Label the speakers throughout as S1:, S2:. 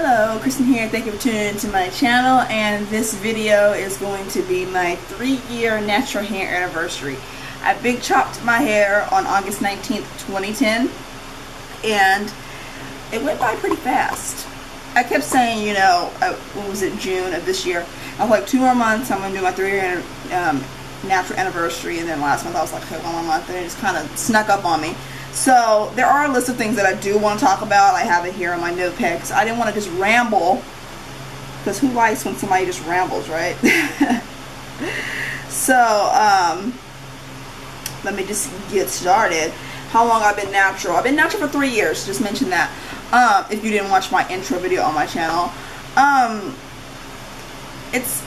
S1: Hello, Kristen here. Thank you for tuning into my channel, and this video is going to be my 3-year natural hair anniversary. I big chopped my hair on August 19th, 2010, and it went by pretty fast. I kept saying, you know, what was it, June of this year, I was like, 2 more months, I'm going to do my 3-year natural anniversary, and then last month I was like, okay, 1 more month, and it just kind of snuck up on me. So there are a list of things that I do want to talk about. I have it here on my notepad because I didn't want to just ramble, because who likes when somebody just rambles, right? So let me just get started. How long I've been natural? I've been natural for 3 years. Just mention that. If you didn't watch my intro video on my channel, it's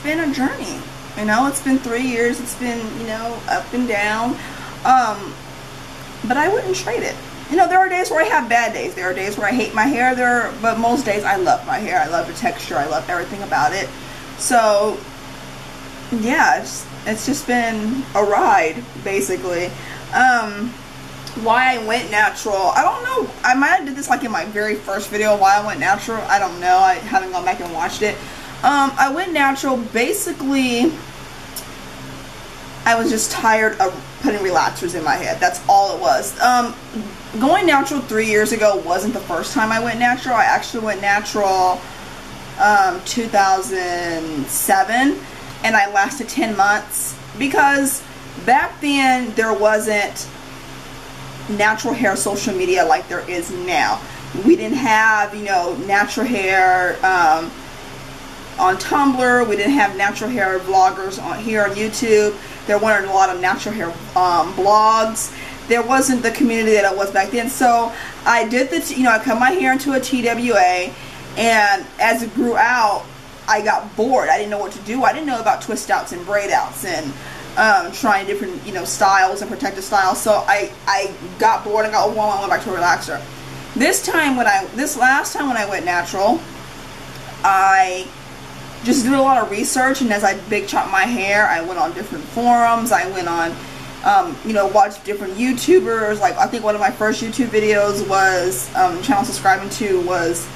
S1: been a journey. You know, it's been 3 years. It's been, you know, up and down. But I wouldn't trade it. You know, there are days where I have bad days. There are days where I hate my hair. But most days I love my hair. I love the texture. I love everything about it. So, yeah, it's just been a ride, basically. Why I went natural, I don't know. I might have did this like in my very first video, why I went natural. I don't know. I haven't gone back and watched it. I went natural basically. I was just tired of putting relaxers in my head. That's all it was. Going natural 3 years ago wasn't the first time I went natural. I actually went natural 2007, and I lasted 10 months because back then there wasn't natural hair social media like there is now. We didn't have, you know, natural hair on Tumblr. We didn't have natural hair vloggers here on YouTube. There weren't a lot of natural hair blogs. There wasn't the community that it was back then. So I did the, you know, I cut my hair into a TWA, and as it grew out, I got bored. I didn't know what to do. I didn't know about twist outs and braid outs and trying different, you know, styles and protective styles. So I got bored and got overwhelmed. I went back to a relaxer. This last time when I went natural, I just did a lot of research, and as I big chopped my hair, I went on different forums. I went on, you know, watched different YouTubers. Like, I think one of my first YouTube videos was, channel subscribing to was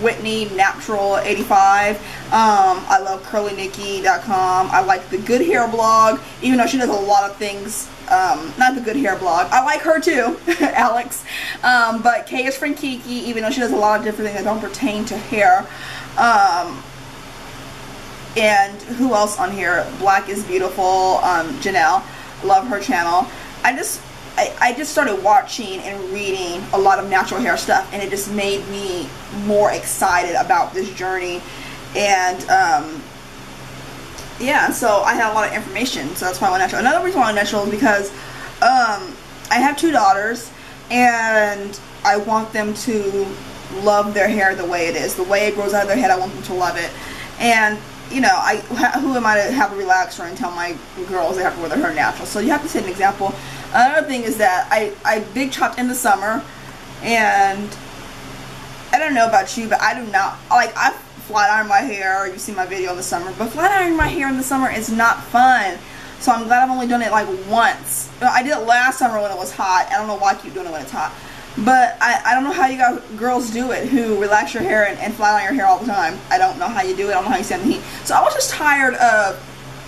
S1: Whitney Natural 85. I love curlynikki.com. I like the Good Hair blog, even though she does a lot of things. Not the Good Hair blog. I like her too, Alex. But K is from Kiki, even though she does a lot of different things that don't pertain to hair. And who else on here? Black is Beautiful, Janelle. Love her channel. I just started watching and reading a lot of natural hair stuff, and it just made me more excited about this journey. And yeah, so I had a lot of information, so that's why I went natural. Another reason why I went natural is because I have 2 daughters, and I want them to love their hair the way it is. The way it grows out of their head, I want them to love it. And you know, who am I to have a relaxer and tell my girls they have to wear their hair natural? So you have to set an example. Another thing is that I big chopped in the summer, and I don't know about you, but I do not, like, I flat iron my hair. You see my video in the summer, but flat ironing my hair in the summer is not fun. So I'm glad I've only done it like once. I did it last summer when it was hot. I don't know why I keep doing it when it's hot. But I don't know how you guys, girls do it who relax your hair and flat iron your hair all the time. I don't know how you do it. I don't know how you stand the heat. So I was just tired of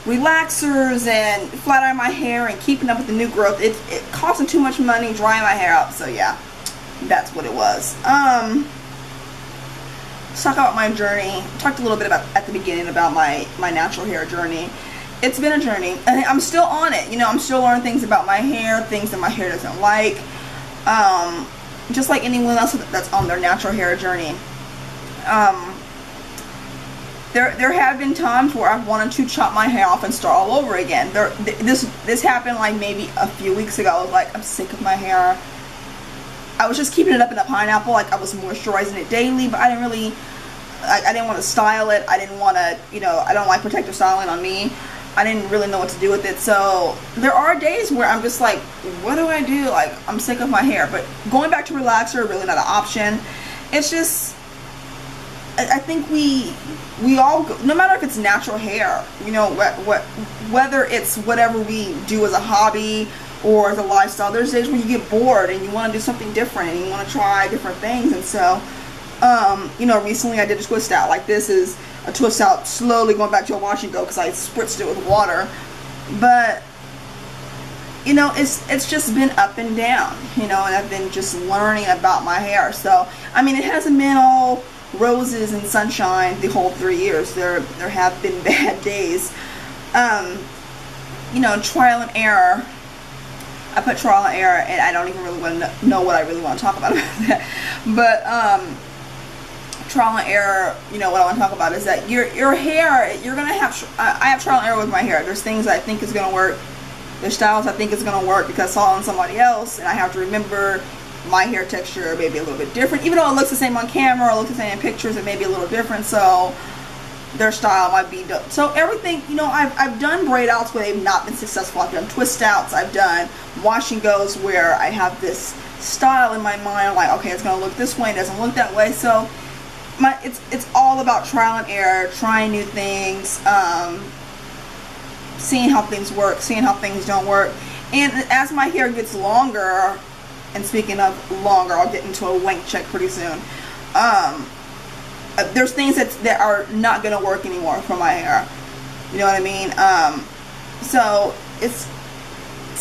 S1: relaxers and flat iron my hair and keeping up with the new growth. It costing too much money drying my hair out. So yeah, that's what it was. Let's talk about my journey. Talked a little bit about at the beginning about my natural hair journey. It's been a journey, and I'm still on it. You know, I'm still learning things about my hair, things that my hair doesn't like. Just like anyone else that's on their natural hair journey. There have been times where I've wanted to chop my hair off and start all over again. This happened like maybe a few weeks ago. I was like, I'm sick of my hair. I was just keeping it up in a pineapple, like I was moisturizing it daily, but I didn't really, I didn't want to style it. I didn't want to, you know, I don't like protective styling on me. I didn't really know what to do with it. So there are days where I'm just like, what do I do? Like, I'm sick of my hair. But going back to relaxer, really not an option. It's just, I think we all go, no matter if it's natural hair, you know, whether it's whatever we do as a hobby or as a lifestyle, there's days where you get bored and you want to do something different and you want to try different things. And so You know, recently I did a twist out. Like, this is a twist out, slowly going back to a wash and go because I spritzed it with water. But you know, it's just been up and down, you know, and I've been just learning about my hair. So I mean, it hasn't been all roses and sunshine the whole 3 years. There have been bad days. You know, trial and error. I put trial and error, and I don't even really want to know what I really want to talk about that. But trial and error, you know, what I want to talk about is that your hair, you're gonna have. I have trial and error with my hair. There's things I think is gonna work. There's styles I think is gonna work because I saw it on somebody else, and I have to remember my hair texture may be a little bit different. Even though it looks the same on camera or looks the same in pictures, it may be a little different. So their style might be done. So everything, you know, I've done braid outs where they've not been successful. I've done twist outs. I've done wash and goes where I have this style in my mind. I'm like, okay, it's gonna look this way. It doesn't look that way. So it's all about trial and error, trying new things, seeing how things work, seeing how things don't work. And as my hair gets longer, and speaking of longer, I'll get into a length check pretty soon. There's things that are not going to work anymore for my hair. You know what I mean? So it's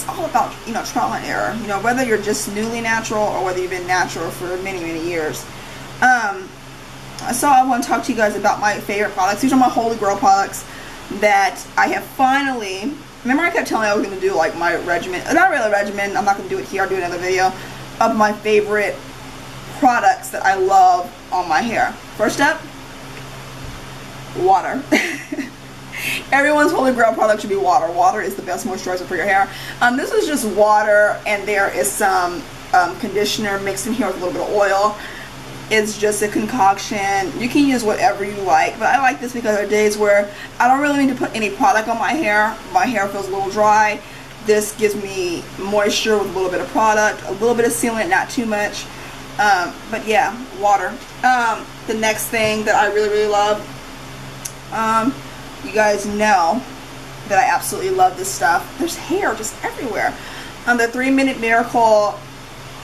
S1: all about, you know, trial and error. You know, whether you're just newly natural or whether you've been natural for many, many years. So I want to talk to you guys about my favorite products. These are my Holy Grail products that I have finally. Remember, I kept telling you I was going to do like my regimen. Not really a regimen. I'm not going to do it here. I'll do another video of my favorite products that I love on my hair. First up, water. Everyone's Holy Grail product should be water. Water is the best moisturizer for your hair. This is just water, and there is some conditioner mixed in here with a little bit of oil. It's just a concoction. You can use whatever you like, but I like this because there are days where I don't really need to put any product on my hair. My hair feels a little dry. This gives me moisture with a little bit of product, a little bit of sealant, not too much. But yeah, water. The next thing that I really, really love, you guys know that I absolutely love this stuff. There's hair just everywhere. The 3 Minute Miracle,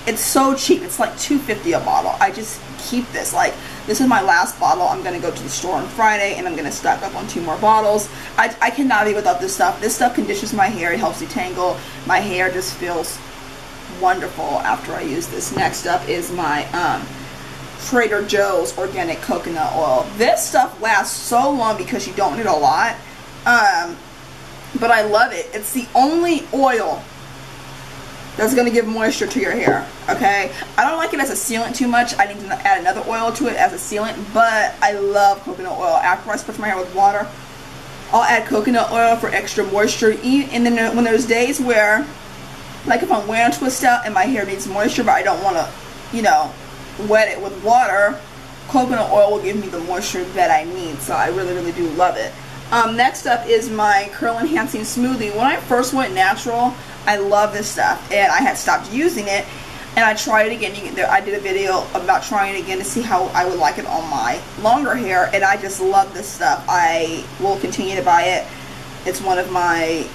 S1: it's so cheap. It's like $2.50 a bottle. I just keep this. Like, this is my last bottle. I'm going to go to the store on Friday, and I'm going to stock up on 2 more bottles. I cannot be without this stuff. This stuff conditions my hair. It helps detangle. My hair just feels wonderful after I use this. Next up is my Trader Joe's organic coconut oil. This stuff lasts so long because you don't need a lot, but I love it. It's the only oil that's going to give moisture to your hair. Okay, I don't like it as a sealant too much. I need to add another oil to it as a sealant, but I love coconut oil. After I spritz my hair with water, I'll add coconut oil for extra moisture. And then when there's days where, like if I'm wearing a twist out and my hair needs moisture, but I don't want to, you know, wet it with water, coconut oil will give me the moisture that I need. So I really, really do love it. Next up is my Curl Enhancing Smoothie. When I first went natural, I love this stuff, and I had stopped using it, and I tried it again. I did a video about trying it again to see how I would like it on my longer hair, and I just love this stuff. I will continue to buy it. It's one of my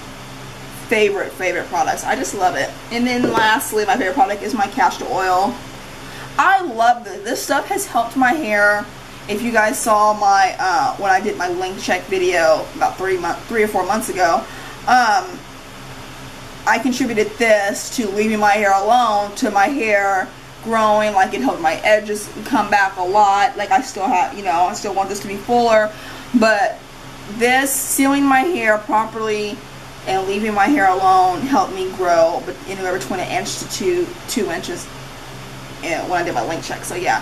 S1: favorite products. I just love it. And then lastly, my favorite product is my castor oil. I love this. This stuff has helped my hair. If you guys saw my when I did my length check video about 3 or 4 months ago, I contributed this to leaving my hair alone, to my hair growing. Like, it helped my edges come back a lot. Like, I still have, you know, I still want this to be fuller, but this sealing my hair properly and leaving my hair alone helped me grow, but anywhere between 1 inch to 2 inches when I did my length check. So yeah,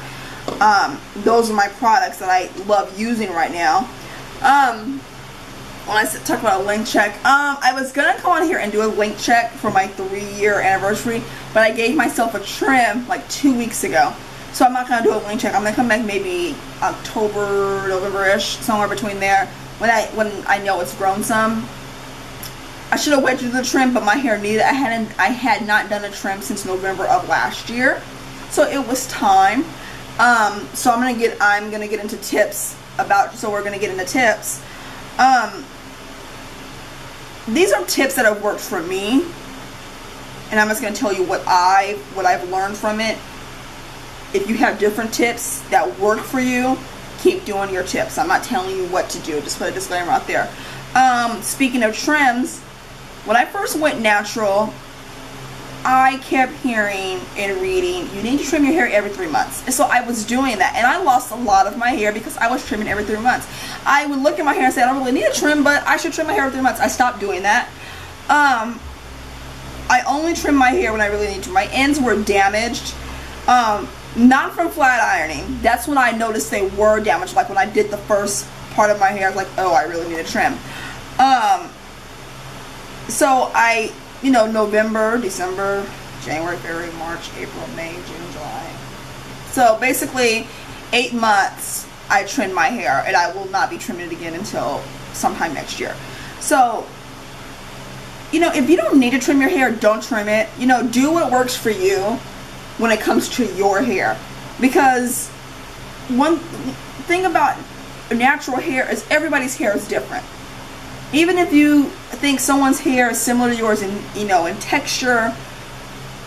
S1: those are my products that I love using right now. When I talk about a length check, I was gonna come on here and do a length check for my 3-year anniversary, but I gave myself a trim like 2 weeks ago, so I'm not gonna do a length check. I'm gonna come back maybe October, November-ish, somewhere between there, when I know it's grown some. I should have waited to do the trim, but my hair needed. I had not done a trim since November of last year, so it was time. So I'm gonna get into tips about. So we're gonna get into tips. These are tips that have worked for me, and I'm just going to tell you what I've learned from it. if you have different tips that work for you, keep doing your tips. I'm not telling you what to do. Just put a disclaimer out there. Speaking of trims, when I first went natural, I kept hearing and reading, you need to trim your hair every 3 months. And so I was doing that, and I lost a lot of my hair because I was trimming every 3 months. I would look at my hair and say, I don't really need a trim, but I should trim my hair every 3 months. I stopped doing that. I only trim my hair when I really need to. My ends were damaged, not from flat ironing. That's when I noticed they were damaged. Like when I did the first part of my hair, I was like, oh, I really need a trim. So I, November, December, January, February, March, April, May, June, July. So basically 8 months I trimmed my hair, and I will not be trimming it again until sometime next year. So, if you don't need to trim your hair, don't trim it. Do what works for you when it comes to your hair. Because one thing about natural hair is everybody's hair is different. Even if you think someone's hair is similar to yours in in texture,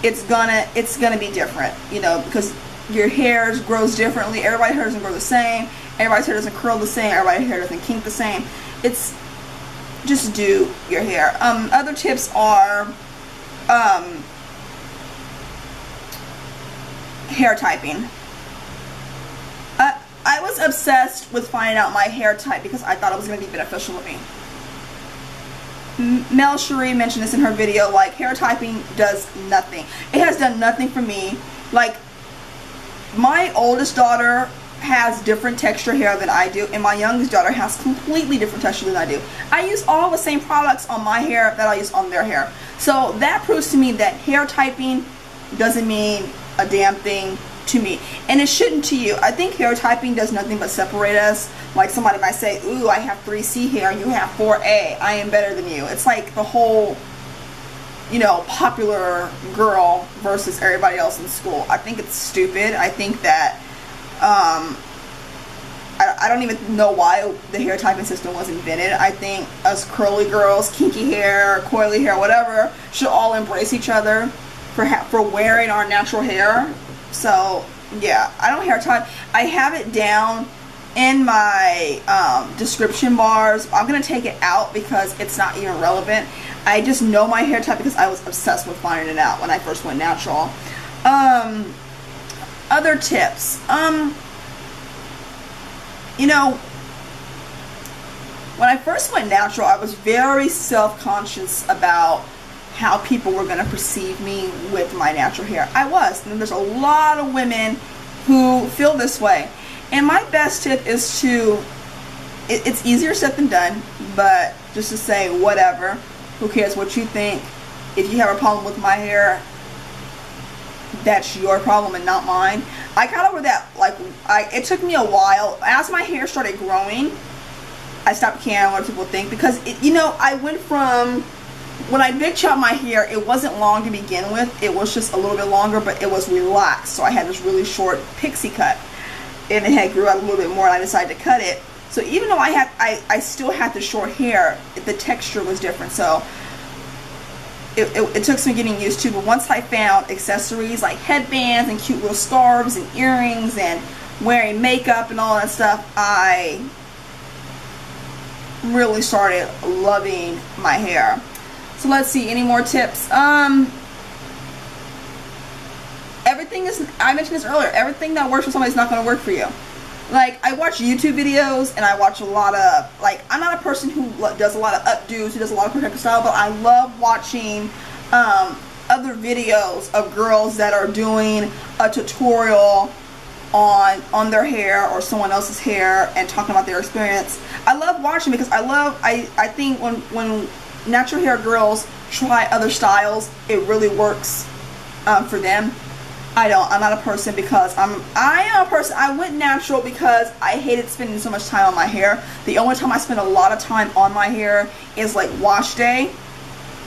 S1: it's gonna be different, because your hair grows differently. Everybody's hair doesn't grow the same. Everybody's hair doesn't curl the same. Everybody's hair doesn't kink the same. It's just do your hair. Other tips are hair typing. I was obsessed with finding out my hair type because I thought it was going to be beneficial to me. Mel Cherie mentioned this in her video, like hair typing does nothing. It has done nothing for me. Like my oldest daughter has different texture hair than I do, and my youngest daughter has completely different texture than I do. I use all the same products on my hair that I use on their hair. So that proves to me that hair typing doesn't mean a damn thing to me, and it shouldn't to you. I think hair typing does nothing but separate us. Like somebody might say, ooh, I have 3C hair, you have 4A, I am better than you. It's like the whole, popular girl versus everybody else in school. I think it's stupid. I think that I don't even know why the hair typing system was invented. I think us curly girls, kinky hair, coily hair, whatever, should all embrace each other for wearing our natural hair. So yeah, I don't hair type. I have it down in my description bars. I'm gonna take it out because it's not even relevant. I just know my hair type because I was obsessed with finding it out when I first went natural. Other tips. When I first went natural, I was very self-conscious about how people were going to perceive me with my natural hair. I was, and there's a lot of women who feel this way. And my best tip is it's easier said than done, but just to say, whatever, who cares what you think. If you have a problem with my hair, that's your problem and not mine. I got over that, it took me a while. As my hair started growing, I stopped caring what people think, because I went from, when I big chopped my hair, it wasn't long to begin with. It was just a little bit longer, but it was relaxed. So I had this really short pixie cut, and it had grew out a little bit more, and I decided to cut it. So even though I still had the short hair, the texture was different. So it took some getting used to, but once I found accessories like headbands and cute little scarves and earrings and wearing makeup and all that stuff, I really started loving my hair. So let's see, any more tips? Everything is, I mentioned this earlier, everything that works for somebody is not going to work for you. Like, I watch YouTube videos, and I watch a lot of, I'm not a person who does a lot of updos, who does a lot of protective style, but I love watching other videos of girls that are doing a tutorial on their hair or someone else's hair and talking about their experience. I love watching because I think when natural hair girls try other styles, it really works for them. I'm not a person because I am a person. I went natural because I hated spending so much time on my hair. The only time I spend a lot of time on my hair is like wash day.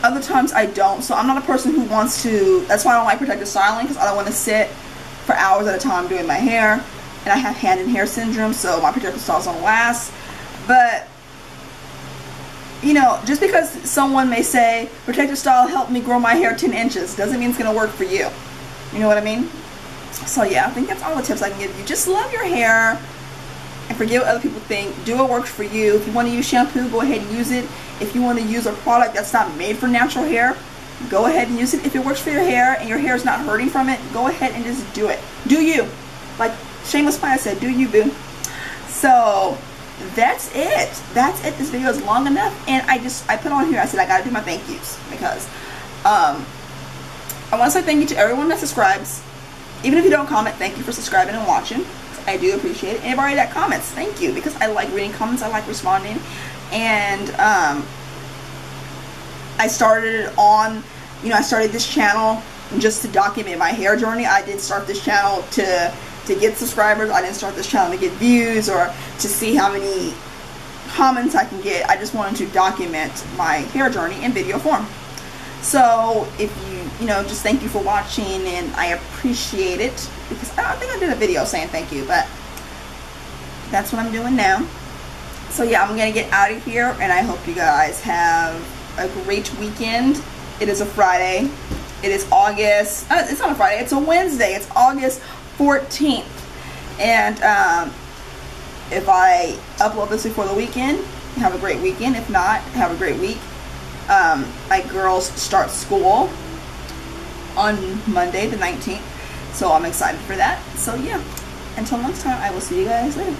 S1: Other times I don't. So I'm not a person who wants to, that's why I don't like protective styling, because I don't want to sit for hours at a time doing my hair. And I have hand and hair syndrome, so my protective styles don't last. But just because someone may say protective style helped me grow my hair 10 inches doesn't mean it's going to work for you. You know what I mean? So yeah, I think that's all the tips I can give you. Just love your hair and forget what other people think. Do what works for you. If you want to use shampoo, go ahead and use it. If you want to use a product that's not made for natural hair, go ahead and use it. If it works for your hair and your hair is not hurting from it, go ahead and just do it. Do you. Like Shameless Pie said, do you, boo. So that's it. That's it. This video is long enough. And I put on here, I said I gotta do my thank yous because I want to say thank you to everyone that subscribes. Even if you don't comment, thank you for subscribing and watching. I do appreciate it. Anybody that comments, thank you, because I like reading comments. I like responding. And I started this channel just to document my hair journey. I did start this channel to get subscribers. I didn't start this channel to get views or to see how many comments I can get. I just wanted to document my hair journey in video form. So if you just thank you for watching, and I appreciate it, because I don't think I did a video saying thank you, but that's what I'm doing now. So yeah, I'm gonna get out of here, and I hope you guys have a great weekend. It is a Friday. It is August, it's not a Friday, it's a Wednesday. It's August 14th. And if I upload this before the weekend, have a great weekend. If not, have a great week. My girls start school on Monday the 19th, so I'm excited for that. So yeah, until next time, I will see you guys later.